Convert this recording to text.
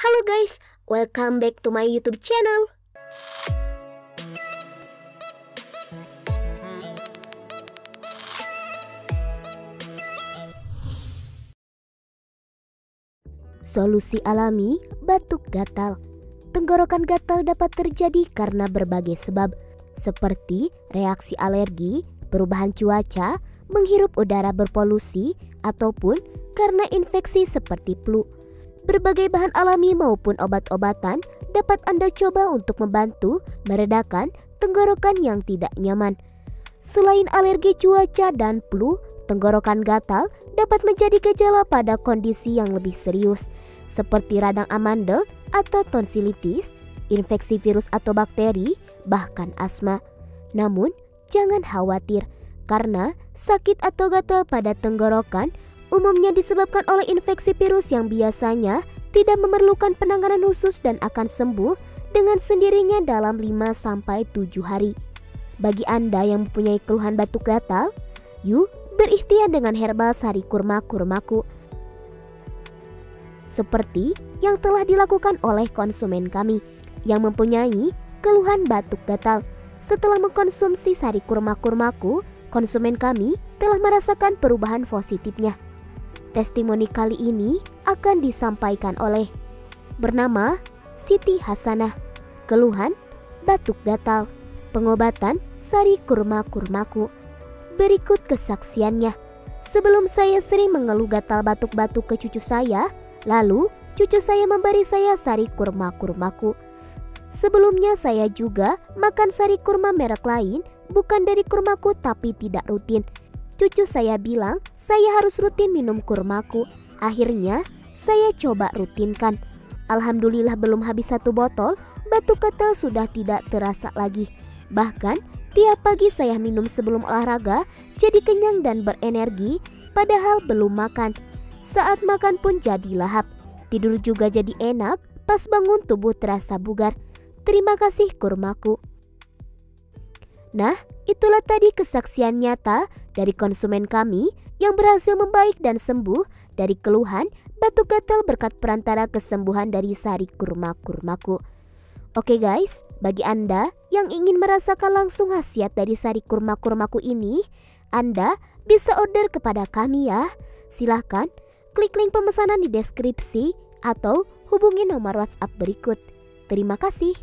Halo guys, welcome back to my YouTube channel. Solusi alami batuk gatal. Tenggorokan gatal dapat terjadi karena berbagai sebab, seperti reaksi alergi, perubahan cuaca, menghirup udara berpolusi, ataupun karena infeksi seperti flu. Berbagai bahan alami maupun obat-obatan dapat Anda coba untuk membantu meredakan tenggorokan yang tidak nyaman. Selain alergi cuaca dan flu, tenggorokan gatal dapat menjadi gejala pada kondisi yang lebih serius, seperti radang amandel atau tonsilitis, infeksi virus atau bakteri, bahkan asma. Namun, jangan khawatir, karena sakit atau gatal pada tenggorokan umumnya disebabkan oleh infeksi virus yang biasanya tidak memerlukan penanganan khusus dan akan sembuh dengan sendirinya dalam 5-7 hari. Bagi Anda yang mempunyai keluhan batuk gatal, yuk berikhtiar dengan herbal sari kurma-kurmaku, seperti yang telah dilakukan oleh konsumen kami yang mempunyai keluhan batuk gatal. Setelah mengkonsumsi sari kurma-kurmaku, konsumen kami telah merasakan perubahan positifnya. Testimoni kali ini akan disampaikan oleh bernama Siti Hasanah. Keluhan batuk gatal, pengobatan sari kurma-kurmaku. Berikut kesaksiannya. Sebelum saya sering mengeluh gatal batuk-batuk ke cucu saya, lalu cucu saya memberi saya sari kurma-kurmaku. Sebelumnya saya juga makan sari kurma merek lain, bukan dari kurmaku tapi tidak rutin. Cucu saya bilang saya harus rutin minum kurmaku. Akhirnya saya coba rutinkan. Alhamdulillah belum habis 1 botol, batuk gatal sudah tidak terasa lagi. Bahkan tiap pagi saya minum sebelum olahraga, jadi kenyang dan berenergi, padahal belum makan. Saat makan pun jadi lahap. Tidur juga jadi enak, pas bangun tubuh terasa bugar. Terima kasih kurmaku. Nah, itulah tadi kesaksian nyata dari konsumen kami yang berhasil membaik dan sembuh dari keluhan batuk gatal berkat perantara kesembuhan dari sari kurma-kurmaku. Oke guys, bagi Anda yang ingin merasakan langsung khasiat dari sari kurma-kurmaku ini, Anda bisa order kepada kami ya. Silahkan klik link pemesanan di deskripsi atau hubungi nomor WhatsApp berikut. Terima kasih.